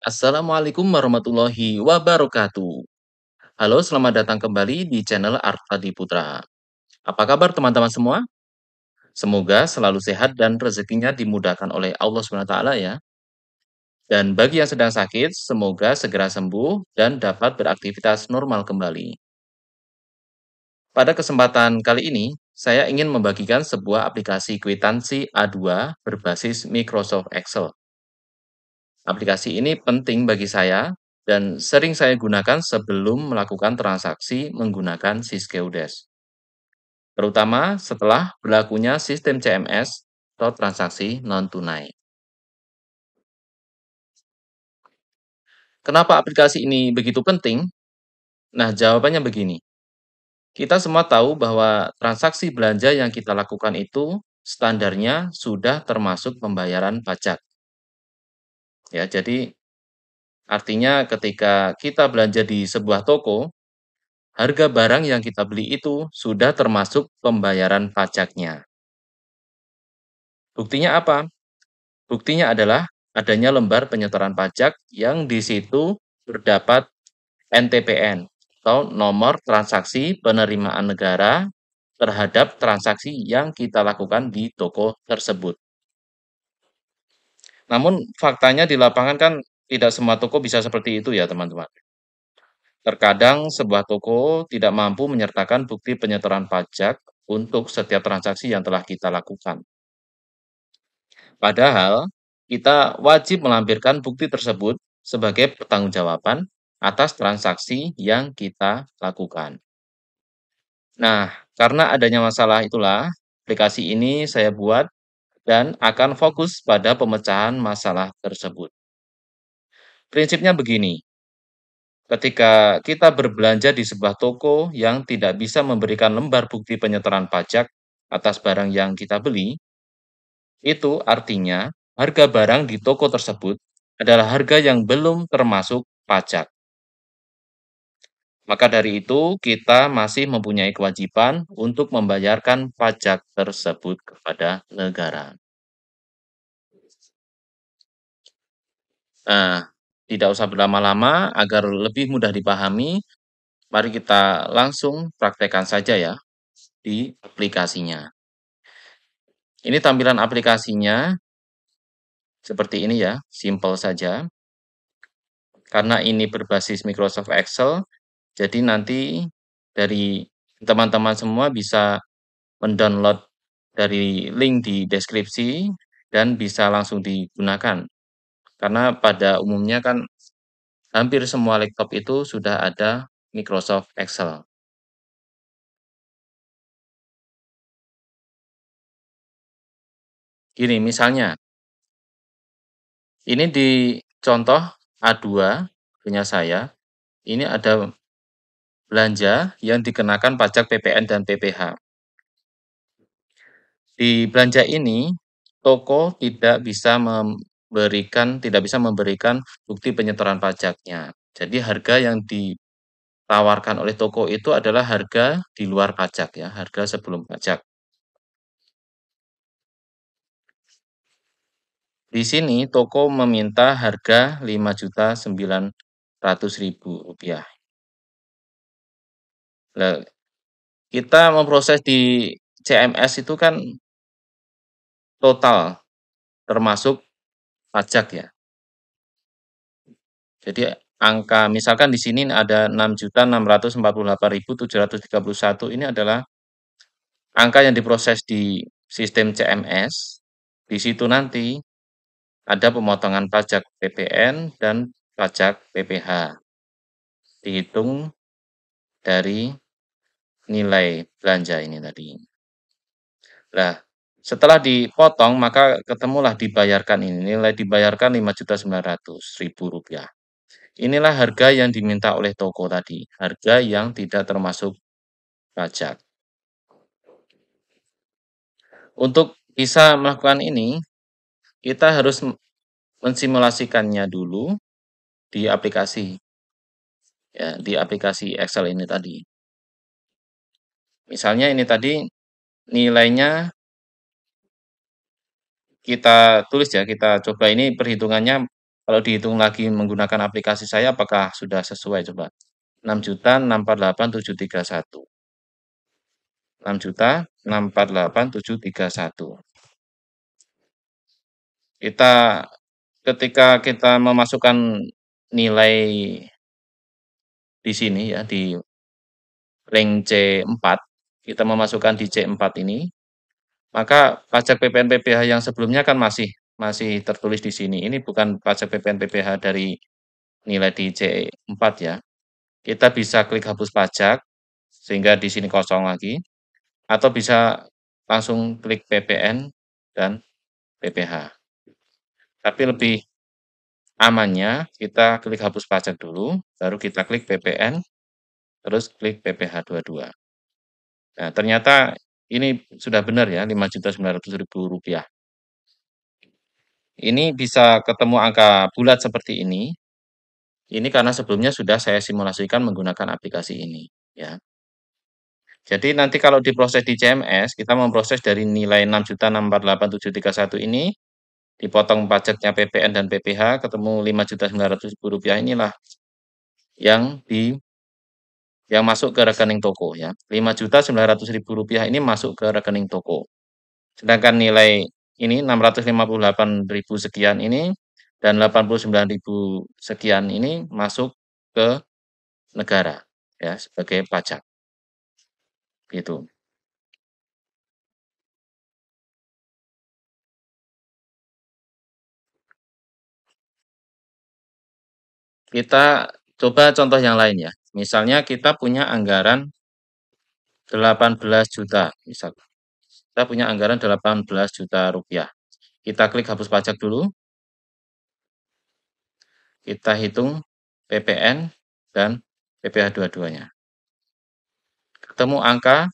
Assalamualaikum warahmatullahi wabarakatuh. Halo, selamat datang kembali di channel Artadi Putra. Apa kabar teman-teman semua? Semoga selalu sehat dan rezekinya dimudahkan oleh Allah SWT ya. Dan bagi yang sedang sakit, semoga segera sembuh dan dapat beraktivitas normal kembali. Pada kesempatan kali ini, saya ingin membagikan sebuah aplikasi kwitansi A2 berbasis Microsoft Excel. Aplikasi ini penting bagi saya dan sering saya gunakan sebelum melakukan transaksi menggunakan Syskeodesk, terutama setelah berlakunya sistem CMS atau transaksi non-tunai. Kenapa aplikasi ini begitu penting? Nah, jawabannya begini. Kita semua tahu bahwa transaksi belanja yang kita lakukan itu standarnya sudah termasuk pembayaran pajak. Ya, jadi artinya ketika kita belanja di sebuah toko, harga barang yang kita beli itu sudah termasuk pembayaran pajaknya. Buktinya apa? Buktinya adalah adanya lembar penyetoran pajak yang di situ terdapat NTPN atau nomor transaksi penerimaan negara terhadap transaksi yang kita lakukan di toko tersebut. Namun faktanya di lapangan kan tidak semua toko bisa seperti itu ya teman-teman. Terkadang sebuah toko tidak mampu menyertakan bukti penyetoran pajak untuk setiap transaksi yang telah kita lakukan. Padahal, kita wajib melampirkan bukti tersebut sebagai pertanggungjawaban atas transaksi yang kita lakukan. Nah, karena adanya masalah itulah, aplikasi ini saya buat dan akan fokus pada pemecahan masalah tersebut. Prinsipnya begini, ketika kita berbelanja di sebuah toko yang tidak bisa memberikan lembar bukti penyetoran pajak atas barang yang kita beli, itu artinya harga barang di toko tersebut adalah harga yang belum termasuk pajak. Maka dari itu, kita masih mempunyai kewajiban untuk membayarkan pajak tersebut kepada negara. Nah, tidak usah berlama-lama agar lebih mudah dipahami, mari kita langsung praktekkan saja ya di aplikasinya. Ini tampilan aplikasinya seperti ini ya, simple saja. Karena ini berbasis Microsoft Excel, jadi nanti dari teman-teman semua bisa mendownload dari link di deskripsi dan bisa langsung digunakan. Karena pada umumnya kan hampir semua laptop itu sudah ada Microsoft Excel. Gini misalnya, ini di contoh A2 punya saya, ini ada belanja yang dikenakan pajak PPN dan PPH. Di belanja ini, toko tidak bisa memberikan bukti penyetoran pajaknya. Jadi harga yang ditawarkan oleh toko itu adalah harga di luar pajak ya, harga sebelum pajak. Di sini toko meminta harga Rp5.900.000. Nah, kita memproses di CMS itu kan total termasuk pajak ya. Jadi angka misalkan di sini ada 6.648.731 ini adalah angka yang diproses di sistem CMS. Di situ nanti ada pemotongan pajak PPN dan pajak PPH. Dihitung dari nilai belanja ini tadi. Nah, setelah dipotong maka ketemulah dibayarkan ini, nilai dibayarkan Rp5.900.000. Inilah harga yang diminta oleh toko tadi, harga yang tidak termasuk pajak. Untuk bisa melakukan ini, kita harus mensimulasikannya dulu di aplikasi, ya, di aplikasi Excel ini tadi. Misalnya ini tadi nilainya kita tulis ya, kita coba ini perhitungannya Kalau dihitung lagi menggunakan aplikasi saya apakah sudah sesuai coba? 6.648.731. 6.648.731. Kita ketika kita memasukkan nilai di sini ya, di link C4, kita memasukkan di C4 ini, maka pajak PPN PPh yang sebelumnya kan masih tertulis di sini. Ini bukan pajak PPN PPh dari nilai di C4 ya. Kita bisa klik hapus pajak sehingga di sini kosong lagi, atau bisa langsung klik PPN dan PPh. Tapi lebih amannya kita klik hapus pajak dulu, baru kita klik PPN, terus klik PPh 22. Nah, ternyata ini sudah benar ya, Rp5.900.000. Ini bisa ketemu angka bulat seperti ini. Ini karena sebelumnya sudah saya simulasikan menggunakan aplikasi ini, ya. Jadi nanti kalau diproses di CMS, kita memproses dari nilai 6.648.731 ini, dipotong pajaknya PPN dan PPh, ketemu Rp5.900.000 inilah yang masuk ke rekening toko ya. Rp5.900.000 ini masuk ke rekening toko. Sedangkan nilai ini 658.000 sekian ini dan 89.000 sekian ini masuk ke negara ya sebagai pajak. Gitu. Kita coba contoh yang lain ya. Misalnya kita punya anggaran 18 juta, misal. Kita punya anggaran 18 juta rupiah. Kita klik hapus pajak dulu. Kita hitung PPN dan PPh dua-duanya. Ketemu angka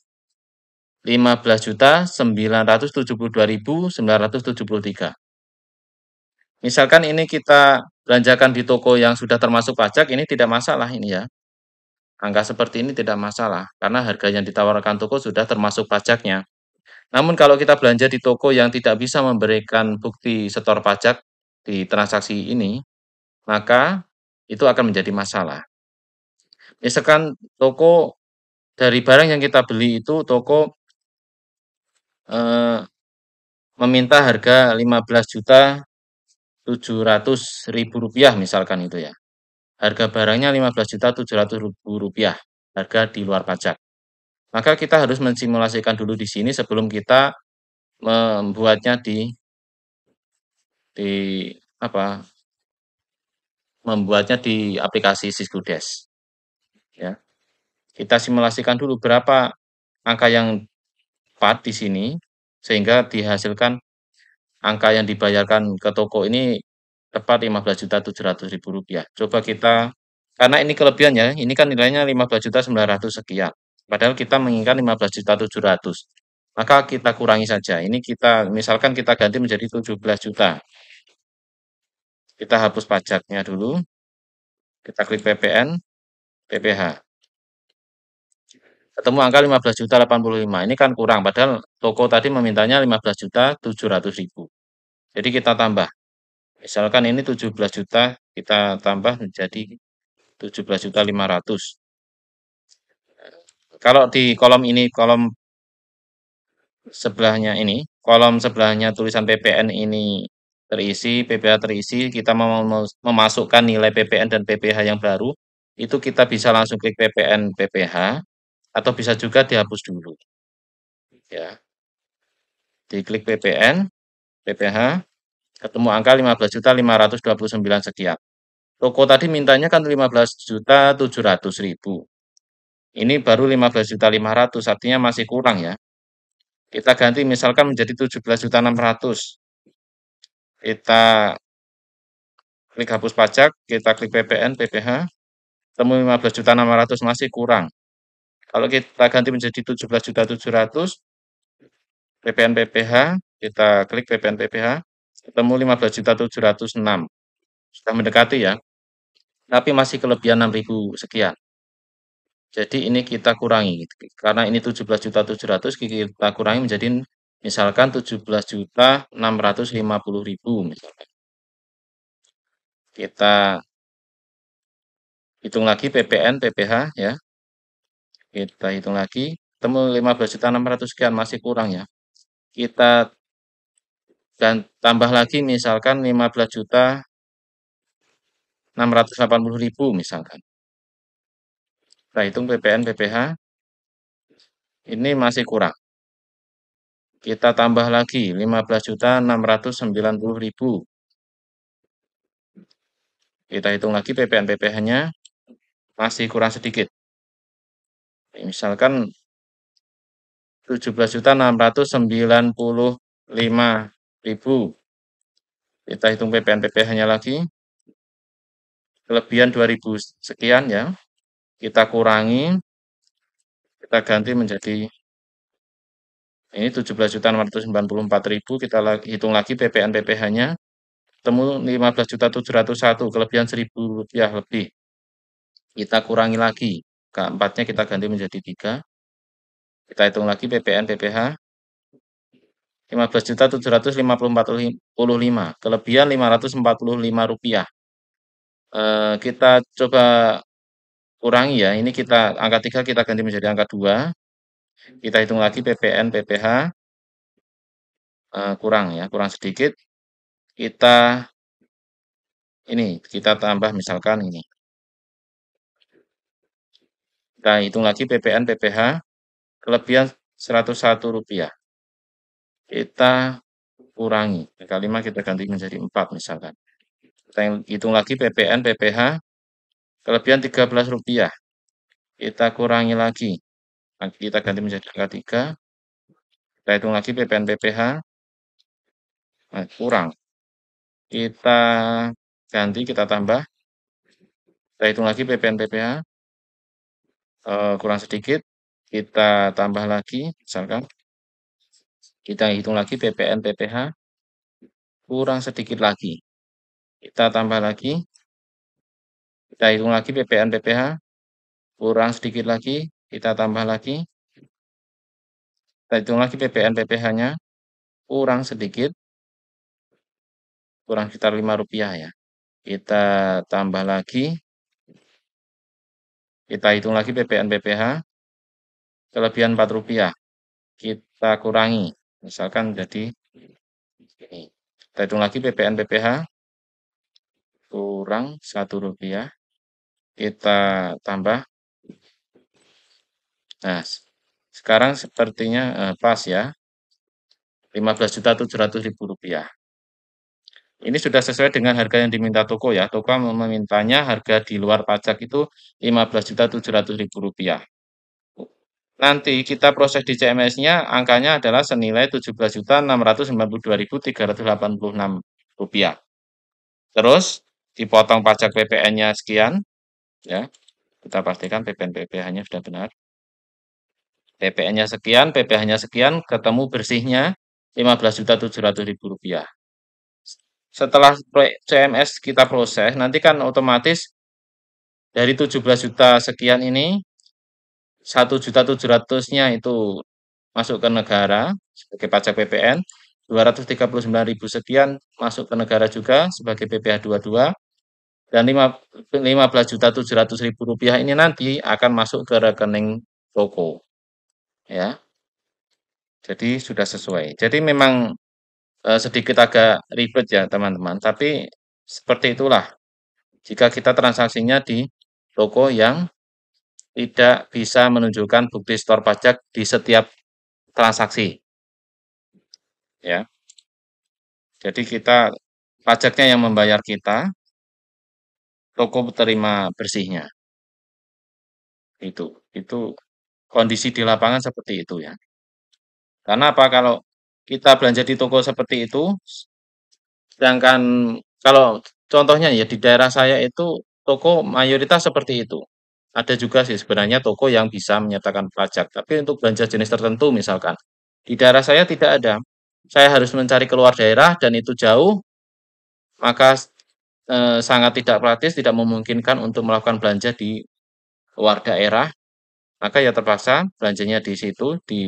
15.972.973. Misalkan ini kita belanjakan di toko yang sudah termasuk pajak, ini tidak masalah ini ya. Angka seperti ini tidak masalah, karena harga yang ditawarkan toko sudah termasuk pajaknya. Namun kalau kita belanja di toko yang tidak bisa memberikan bukti setor pajak di transaksi ini, maka itu akan menjadi masalah. Misalkan toko dari barang yang kita beli itu toko meminta harga Rp15.700.000 misalkan itu ya. Harga barangnya Rp15.700.000, harga di luar pajak. Maka kita harus mensimulasikan dulu di sini sebelum kita membuatnya di apa? Membuatnya di aplikasi Syskudes. Ya. Kita simulasikan dulu berapa angka yang tepat di sini sehingga dihasilkan angka yang dibayarkan ke toko ini tepat Rp15.700.000. Coba kita, karena ini kelebihannya, ini kan nilainya 15.900 sekian. Padahal kita menginginkan 15.700. Maka kita kurangi saja. Ini kita, misalkan kita ganti menjadi 17 juta. Kita hapus pajaknya dulu. Kita klik PPN, PPh. Ketemu angka 15.085. Ini kan kurang, padahal toko tadi memintanya 15.700.000. Jadi kita tambah. Misalkan ini 17 juta, kita tambah menjadi 17.500.000. Kalau di kolom ini, kolom sebelahnya ini, kolom sebelahnya tulisan PPN ini terisi, PPh terisi, kita mau memasukkan nilai PPN dan PPh yang baru, itu kita bisa langsung klik PPN PPh, atau bisa juga dihapus dulu. Ya, diklik PPN, PPh, ketemu angka 15.529 sekian. Toko tadi mintanya kan 15.700.000. Ini baru 15.500.000, artinya masih kurang ya. Kita ganti misalkan menjadi 17.600.000. Kita klik hapus pajak, kita klik PPN, PPh, temu 15.600.000 masih kurang. Kalau kita ganti menjadi 17.700.000, PPN PPh, kita klik PPN PPh, ketemu 15.706. Sudah mendekati ya. Tapi masih kelebihan 6.000 sekian. Jadi ini kita kurangi, karena ini 17.700.000 kita kurangi menjadi misalkan 17.650.000 misalkan. Kita hitung lagi PPN, PPh ya. Kita hitung lagi, temu 15.600 sekian, masih kurang ya. Kita dan tambah lagi misalkan 15.680.000 misalkan. Kita hitung PPN, PPh, ini masih kurang. Kita tambah lagi 15.690.000. Kita hitung lagi PPN, PPh-nya masih kurang sedikit. Misalkan 17.695.000. Kita hitung PPN, PPh-nya lagi. Kelebihan 2.000 sekian ya. Kita kurangi, kita ganti menjadi ini 17.694.000, kita hitung lagi PPN, PPh-nya, temu 15.701, kelebihan Rp1.000 lebih. Kita kurangi lagi, keempatnya kita ganti menjadi 3. Kita hitung lagi PPN, PPh, Rp15.754.000, kelebihan Rp545. Kita coba kurangi ya, ini angka 3 kita ganti menjadi angka 2. Kita hitung lagi PPN, PPh, kurang ya, kurang sedikit. Kita tambah misalkan ini. Kita hitung lagi PPN, PPh, kelebihan Rp101. Kita kurangi, angka 5 kita ganti menjadi 4 misalkan. Kita hitung lagi PPN, PPh, kelebihan Rp13. Kita kurangi lagi, kita ganti menjadi angka 3. Kita hitung lagi PPN, PPh, kurang. Kita ganti, kita tambah. Kita hitung lagi PPN, PPh, kurang sedikit. Kita tambah lagi, misalkan. Kita hitung lagi PPN, PPh, kurang sedikit lagi. Kita tambah lagi. Kita hitung lagi PPN, PPh, kurang sedikit lagi. Kita tambah lagi. Kita hitung lagi PPN, PPh-nya, kurang sedikit. Kurang sekitar Rp5 ya. Kita tambah lagi. Kita hitung lagi PPN, PPh, kelebihan Rp4. Kita kurangi. Misalkan jadi ini. Kita hitung lagi PPN, PPh, kurang Rp1. Kita tambah. Nah, sekarang sepertinya pas ya. Rp15.700.000. Ini sudah sesuai dengan harga yang diminta toko ya. Toko memintanya harga di luar pajak itu Rp15.700.000. Nanti kita proses di CMS-nya, angkanya adalah senilai Rp17.692.386. Terus dipotong pajak PPN-nya sekian, ya. Kita pastikan PPN, PPh-nya sudah benar. PPN-nya sekian, PPh-nya sekian, ketemu bersihnya Rp15.700.000. Setelah CMS kita proses, nanti kan otomatis dari 17 juta sekian ini, 1.700.000-nya itu masuk ke negara sebagai pajak PPN, 239.000 sekian masuk ke negara juga sebagai PPh 22, dan Rp15.700.000 ini nanti akan masuk ke rekening toko. Ya. Jadi sudah sesuai. Jadi memang sedikit agak ribet ya teman-teman, tapi seperti itulah jika kita transaksinya di toko yang tidak bisa menunjukkan bukti setor pajak di setiap transaksi. Ya. Jadi pajaknya yang membayar kita, toko terima bersihnya. Itu kondisi di lapangan seperti itu ya. Karena apa, kalau kita belanja di toko seperti itu, sedangkan kalau contohnya ya di daerah saya itu toko mayoritas seperti itu. Ada juga sih sebenarnya toko yang bisa menyatakan pajak, tapi untuk belanja jenis tertentu misalkan, di daerah saya tidak ada. Saya harus mencari keluar daerah dan itu jauh, maka sangat tidak praktis, tidak memungkinkan untuk melakukan belanja di luar daerah, maka ya terpaksa belanjanya di situ, di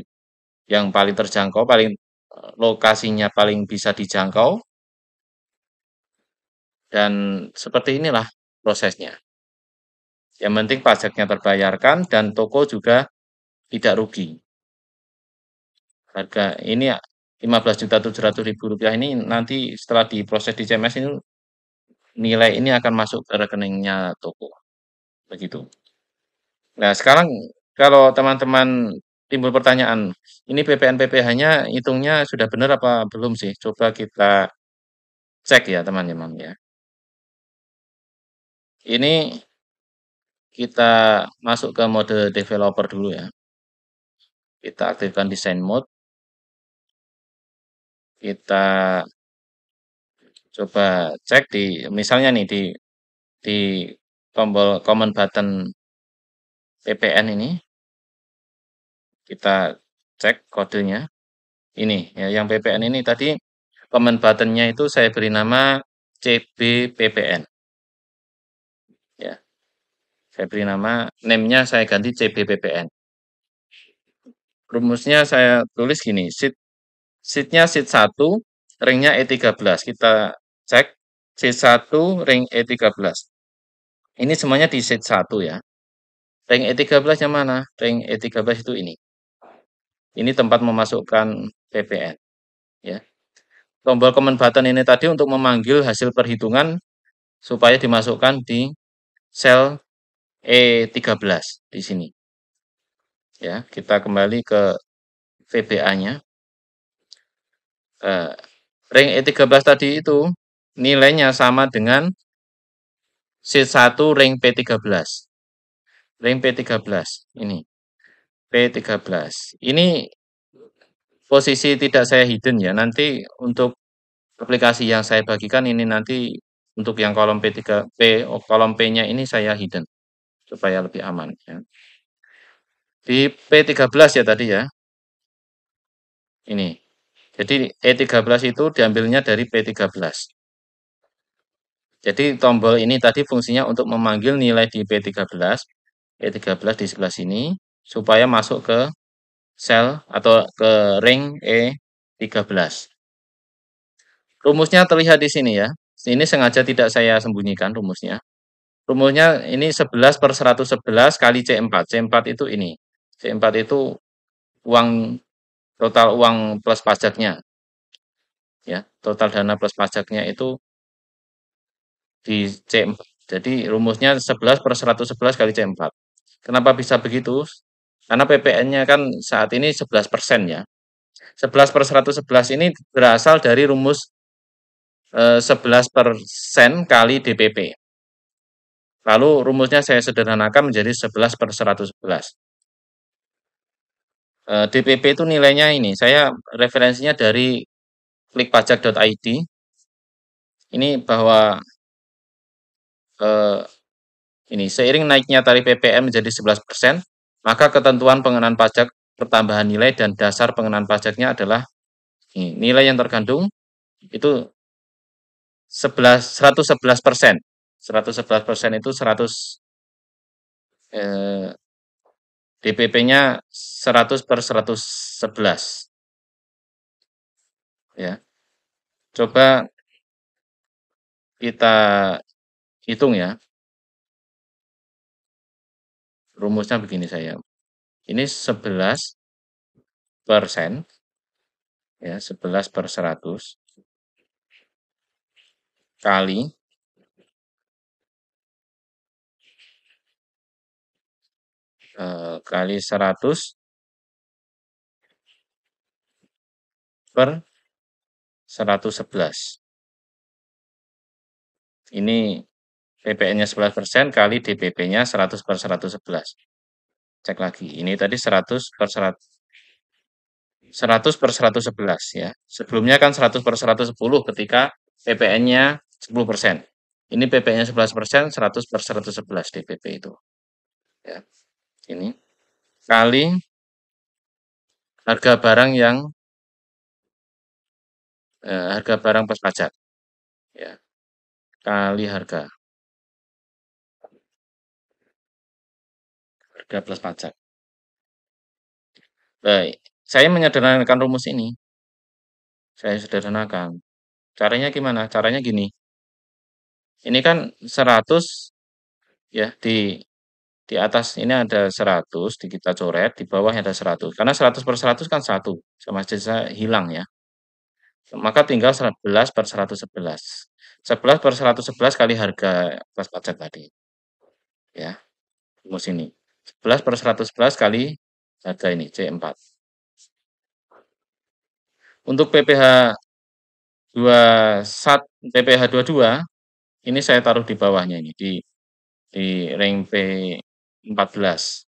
yang paling terjangkau, lokasinya paling bisa dijangkau, Dan seperti inilah prosesnya. Yang penting pajaknya terbayarkan dan toko juga tidak rugi. Harga ini ya, 15.700.000 rupiah ini nanti setelah diproses di CMS ini nilai ini akan masuk ke rekeningnya toko. Begitu. Nah, sekarang kalau teman-teman timbul pertanyaan, ini PPN PPh-nya hitungnya sudah benar apa belum sih? Coba kita cek ya teman-teman ya. Ini kita masuk ke mode developer dulu ya. Kita aktifkan design mode. Kita coba cek di misalnya nih di tombol command button PPN ini kita cek kodenya. Ini ya yang PPN ini tadi command button-nya itu saya beri nama CBPPN ya. Saya beri nama name-nya saya ganti CBPPN. Rumusnya saya tulis gini, sheet-nya sheet 1, ringnya E13. Kita cek sheet 1 ring E13. Ini semuanya di sheet 1 ya. Ring E13 yang mana? Ring E13 itu ini. Ini tempat memasukkan PPN ya. Tombol command button ini tadi untuk memanggil hasil perhitungan supaya dimasukkan di sel E13 di sini. Ya, kita kembali ke VBA-nya. Ring E13 tadi itu nilainya sama dengan sheet 1 ring P13. Ring P13 ini. P13. Ini posisi tidak saya hidden ya. Nanti untuk aplikasi yang saya bagikan ini nanti untuk yang kolom P3 kolom P-nya ini saya hidden supaya lebih aman ya. Di P13 ya tadi ya. Ini. Jadi E13 itu diambilnya dari P13. Jadi tombol ini tadi fungsinya untuk memanggil nilai di P13, E13 di sebelah sini supaya masuk ke sel atau ke ring E13. Rumusnya terlihat di sini ya. Ini sengaja tidak saya sembunyikan rumusnya. Rumusnya ini 11 per 111 kali C4. C4 itu ini. C4 itu uang total uang plus pajaknya. Ya, total dana plus pajaknya itu di C4. Jadi rumusnya 11 per 111 kali C4. Kenapa bisa begitu? Karena PPN-nya kan saat ini 11% ya. 11 per 111 ini berasal dari rumus 11% kali DPP. Lalu rumusnya saya sederhanakan menjadi 11 per 111. DPP itu nilainya ini, saya referensinya dari klikpajak.id. Ini bahwa eh, ini seiring naiknya tarif PPN menjadi 11%, maka ketentuan pengenaan pajak pertambahan nilai dan dasar pengenaan pajaknya adalah ini, nilai yang terkandung itu 111%. 111% itu 100 DPP-nya 100 per 111 ya. Coba kita hitung ya. Rumusnya begini saya. Ini 11% ya, 11 per 100 kali kali 100 per 111. Ini PPN-nya 11% kali DPP-nya 100 per 111. Cek lagi. Ini tadi 100 per 100 100 per 111 ya. Sebelumnya kan 100 per 110 ketika PPN-nya 10%. Ini PPN-nya 11%, 100 per 111 DPP itu. Ya. Ini kali harga barang yang harga barang plus pajak ya. Kali harga plus pajak. Baik, saya menyederhanakan rumus ini. Saya sederhanakan. Caranya gimana? Caranya gini. Ini kan 100 ya, di atas ini ada 100, kita coret, di bawahnya ada 100. Karena 100 per 100 kan 1, sama saja hilang ya. Maka tinggal 11 per 111. 11 per 111 kali harga pas pajak tadi, ya, rumus ini. 11 per 111 kali harga ini, C4. Untuk PPh 22, ini saya taruh di bawahnya ini, di rank P14.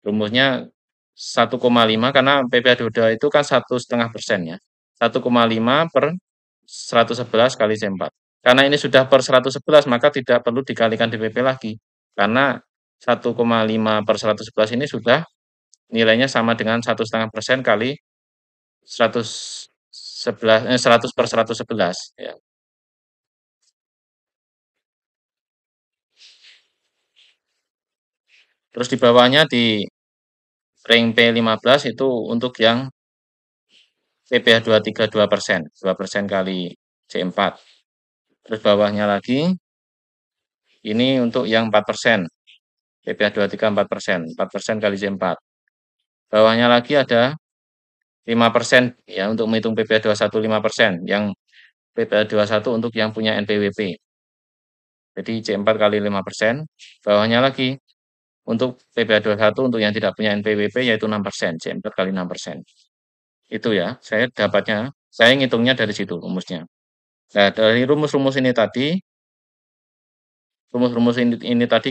Rumusnya 1,5 karena PPh 22 itu kan 1,5% ya. 1,5 per 111 kali C4. Karena ini sudah per 111 maka tidak perlu dikalikan DPP lagi. Karena 1,5 per 111 ini sudah nilainya sama dengan 1,5% kali 100 per 111 ya. Terus di bawahnya di rank P15 itu untuk yang PPh 23 2%, 2% kali C4. Terus bawahnya lagi ini untuk yang 4%, PPh 23 4%, 4% kali C4. Bawahnya lagi ada 5% ya untuk menghitung PPh 21 5%, yang PPh 21 untuk yang punya NPWP. Jadi C4 kali 5%. Bawahnya lagi untuk PPh 21 untuk yang tidak punya NPWP yaitu 6%, C4 kali 6%. Itu ya, saya ngitungnya dari situ rumusnya. Nah, dari rumus-rumus ini tadi,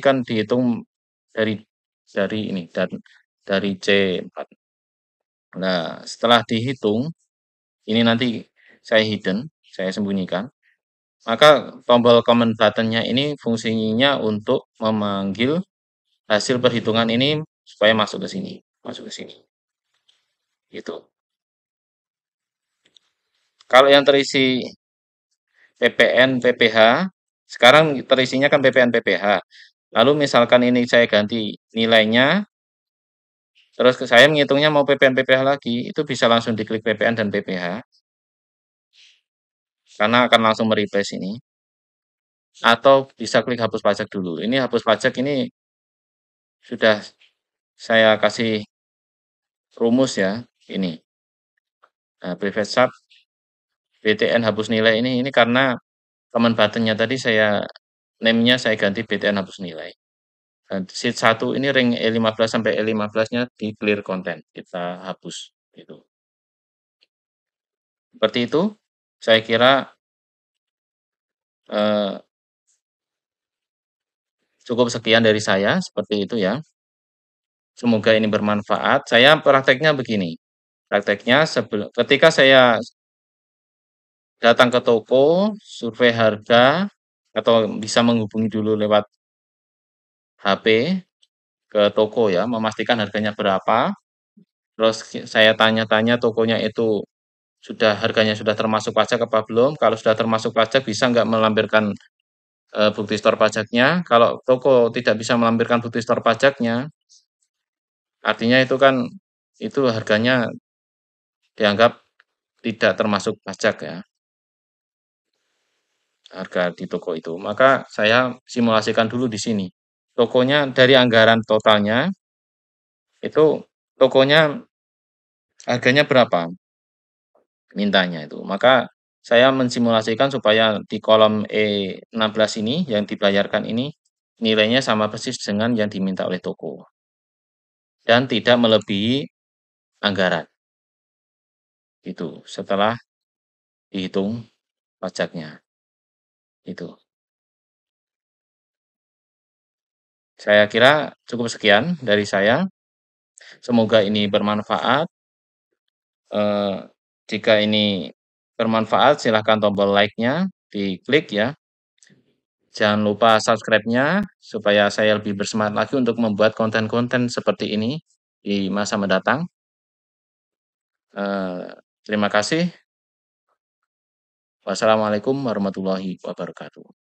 kan dihitung dari ini dan dari C4. Nah, setelah dihitung, ini nanti saya sembunyikan. Maka tombol command button-nya ini fungsinya untuk memanggil hasil perhitungan ini supaya masuk ke sini, masuk ke sini. Gitu. Kalau yang terisi PPN, PPh, sekarang terisinya kan PPN, PPh. Lalu misalkan ini saya ganti nilainya, terus saya menghitungnya mau PPN, PPh lagi, itu bisa langsung diklik PPN dan PPh, karena akan langsung mereplace ini. Atau bisa klik hapus pajak dulu. Ini hapus pajak ini sudah saya kasih rumus ya, ini. Nah, private sub, BTN hapus nilai ini karena command button-nya tadi name-nya saya ganti BTN hapus nilai. Dan sheet 1 ini ring E15 sampai E15-nya di clear content, kita hapus gitu. Seperti itu, saya kira eh, cukup sekian dari saya, seperti itu ya. Semoga ini bermanfaat. Saya prakteknya begini. Prakteknya ketika saya datang ke toko, survei harga, atau bisa menghubungi dulu lewat HP ke toko ya, memastikan harganya berapa. Terus saya tanya-tanya tokonya itu harganya sudah termasuk pajak apa belum. Kalau sudah termasuk pajak, bisa nggak melampirkan bukti store pajaknya. Kalau toko tidak bisa melampirkan bukti store pajaknya, artinya itu kan harganya dianggap tidak termasuk pajak ya, harga di toko itu. Maka saya simulasikan dulu di sini. Tokonya dari anggaran totalnya, itu tokonya harganya berapa mintanya itu. Maka saya mensimulasikan supaya di kolom E16 ini yang dibayarkan ini nilainya sama persis dengan yang diminta oleh toko dan tidak melebihi anggaran. Itu setelah dihitung pajaknya. Itu. Saya kira cukup sekian dari saya. Semoga ini bermanfaat. Eh, jika ini bermanfaat, silahkan tombol like-nya diklik ya. Jangan lupa subscribe-nya supaya saya lebih bersemangat lagi untuk membuat konten-konten seperti ini di masa mendatang. Terima kasih. Wassalamualaikum warahmatullahi wabarakatuh.